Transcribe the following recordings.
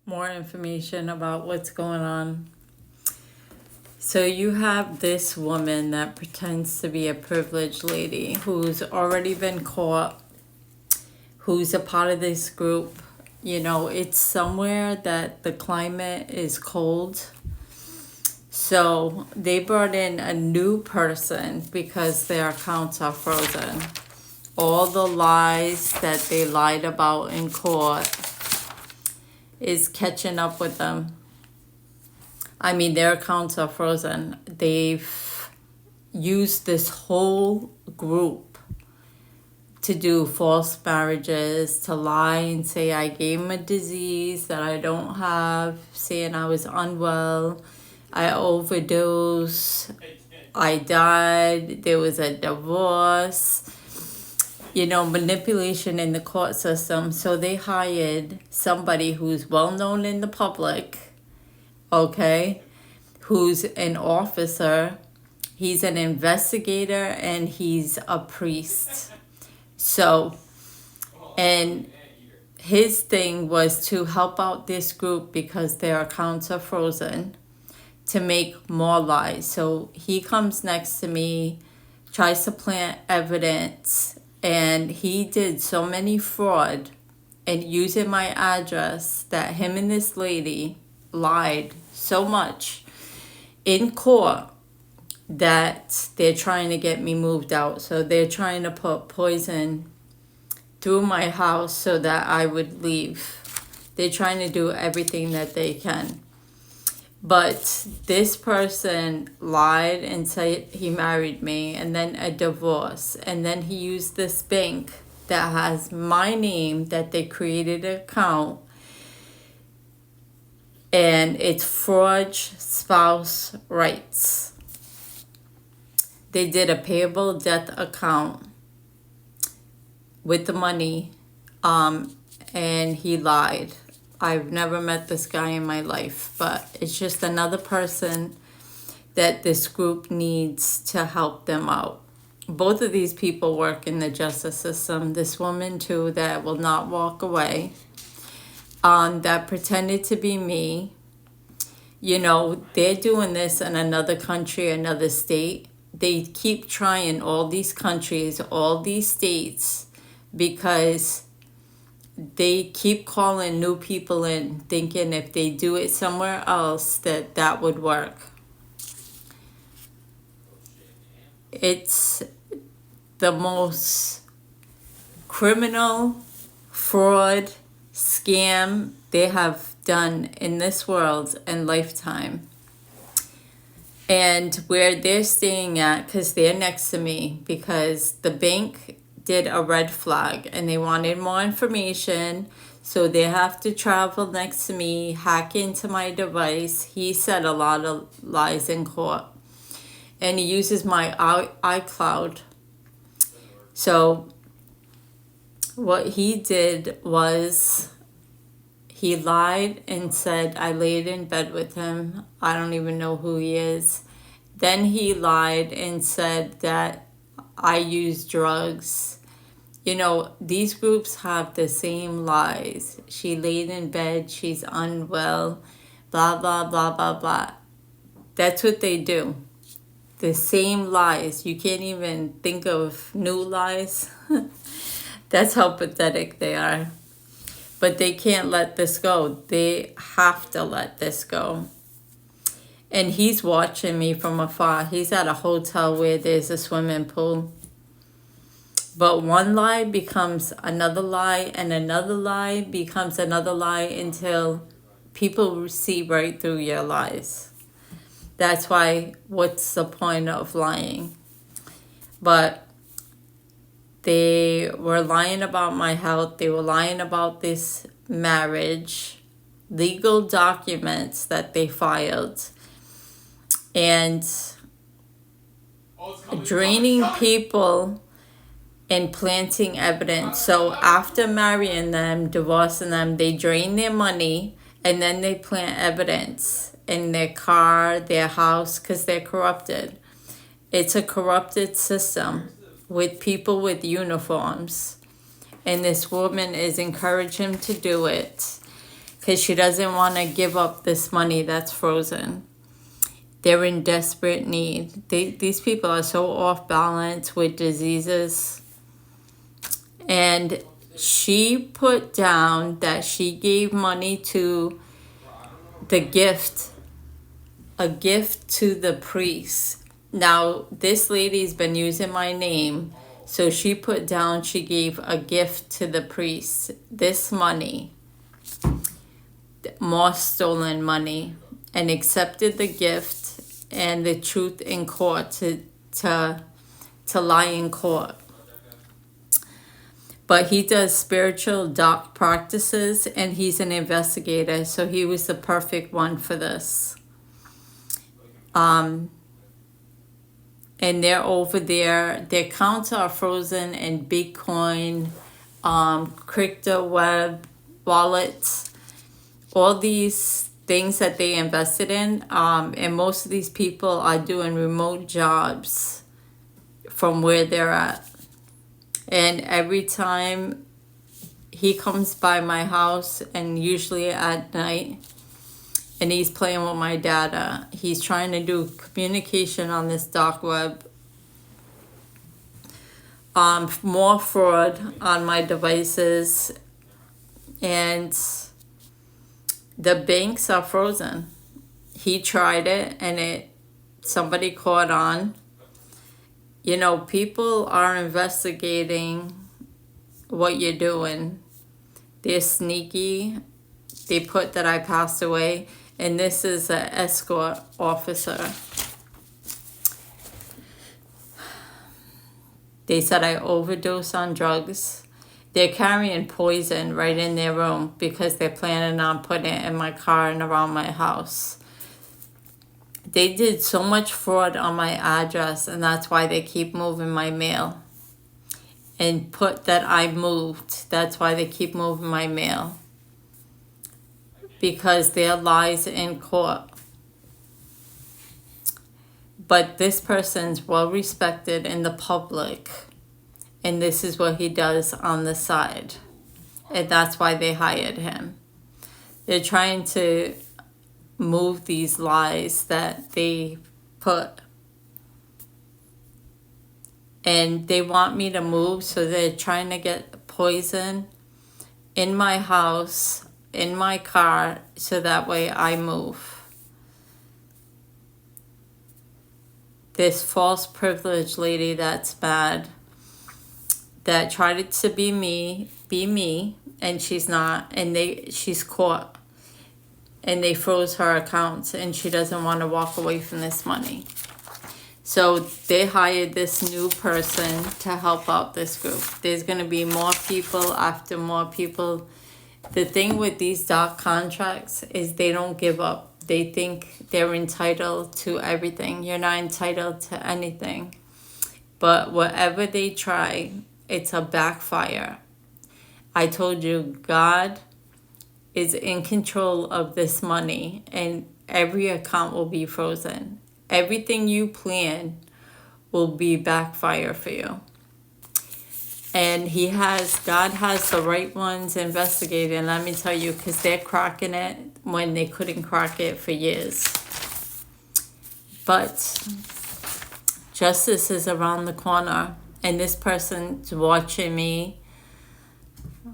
more information about what's going on. So you have this woman that pretends to be a privileged lady who's already been caught, who's a part of this group. You know, it's somewhere that the climate is cold. So they brought in a new person because their accounts are frozen. All the lies that they lied about in court is catching up with them. I mean, their accounts are frozen. They've used this whole group to do false marriages, to lie and say I gave him a disease that I don't have, saying I was unwell, I overdosed, I died, there was a divorce. You know, manipulation in the court system. So they hired somebody who's well known in the public, okay, who's an officer, he's an investigator, and he's a priest. So, and his thing was to help out this group because their accounts are frozen, to make more lies. So he comes next to me, tries to plant evidence, and he did so many fraud and using my address that him and this lady lied so much in court that they're trying to get me moved out. So they're trying to put poison through my house so that I would leave. They're trying to do everything that they can. But this person lied and said he married me, and then a divorce, and then he used this bank that has my name that they created an account, and it's fraud spouse rights. They did a payable death account with the money, and he lied. I've never met this guy in my life, but it's just another person that this group needs to help them out. Both of these people work in the justice system. This woman too that will not walk away, that pretended to be me. You know, they're doing this in another country, another state. They keep trying all these countries, all these states, because they keep calling new people in, thinking if they do it somewhere else that would work. It's the most criminal fraud scam they have done in this world and lifetime. And where they're staying at, because they're next to me, because the bank did a red flag and they wanted more information, so they have to travel next to me, hack into my device. He said a lot of lies in court, and he uses my iCloud. So what he did was he lied and said I laid in bed with him. I don't even know who he is. Then he lied and said that I use drugs. You know, these groups have the same lies. She laid in bed, she's unwell, blah, blah, blah, blah, blah. That's what they do. The same lies. You can't even think of new lies. That's how pathetic they are. But they can't let this go. They have to let this go. And he's watching me from afar. He's at a hotel where there's a swimming pool. But one lie becomes another lie, and another lie becomes another lie until people see right through your lies. That's why, what's the point of lying? But they were lying about my health. They were lying about this marriage, legal documents that they filed, and draining people and planting evidence. So after marrying them, divorcing them, they drain their money and then they plant evidence in their car, their house, because they're corrupted. It's a corrupted system with people with uniforms. And this woman is encouraging him to do it. because she doesn't want to give up this money that's frozen. They're in desperate need. These people are so off balance with diseases. And she put down that she gave money to a gift to the priest. Now, this lady's been using my name, so she put down she gave a gift to the priest. This money, more stolen money, and accepted the gift and the truth in court to lie in court. But he does spiritual dark practices, and he's an investigator, so he was the perfect one for this. And they're over there. Their accounts are frozen in Bitcoin, crypto web wallets, all these things that they invested in. And most of these people are doing remote jobs from where they're at. And every time he comes by my house, and usually at night, and he's playing with my data, he's trying to do communication on this dark web. More fraud on my devices, and the banks are frozen. He tried it, and somebody caught on. You know, people are investigating what you're doing. They're sneaky. They put that I passed away, and this is an escort officer. They said I overdosed on drugs. They're carrying poison right in their room because they're planning on putting it in my car and around my house. They did so much fraud on my address, and that's why they keep moving my mail. And put that I moved. That's why they keep moving my mail. Because they're lies in court. But this person's well respected in the public. And this is what he does on the side. And that's why they hired him. They're trying to move these lies that they put. And they want me to move, so they're trying to get poison in my house, in my car, so that way I move. This false privilege lady that's bad, that tried to be me, and she's not, and she's caught. And they froze her accounts, and she doesn't want to walk away from this money. So they hired this new person to help out this group. There's going to be more people after more people. The thing with these dark contracts is they don't give up. They think they're entitled to everything. You're not entitled to anything. But whatever they try, it's a backfire. I told you, God is in control of this money, and every account will be frozen. Everything you plan will be backfire for you. And God has the right ones investigating, let me tell you, because they're cracking it when they couldn't crack it for years. But justice is around the corner, and this person's watching me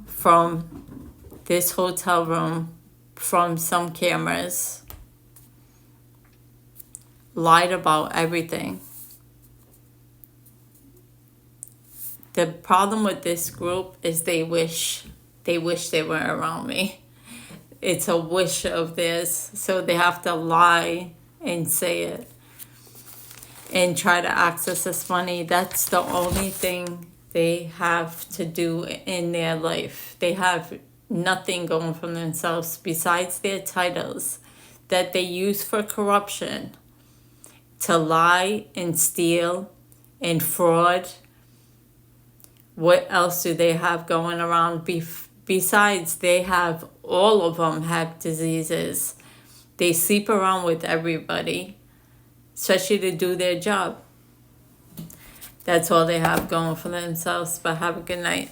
from this hotel room, from some cameras, lied about everything. The problem with this group is they wish they weren't around me. It's a wish of theirs, so they have to lie and say it and try to access this money. That's the only thing they have to do in their life. They have nothing going for themselves besides their titles that they use for corruption, to lie and steal and fraud. What else do they have going around? Besides, all of them have diseases. They sleep around with everybody, especially to do their job. That's all they have going for themselves. But have a good night.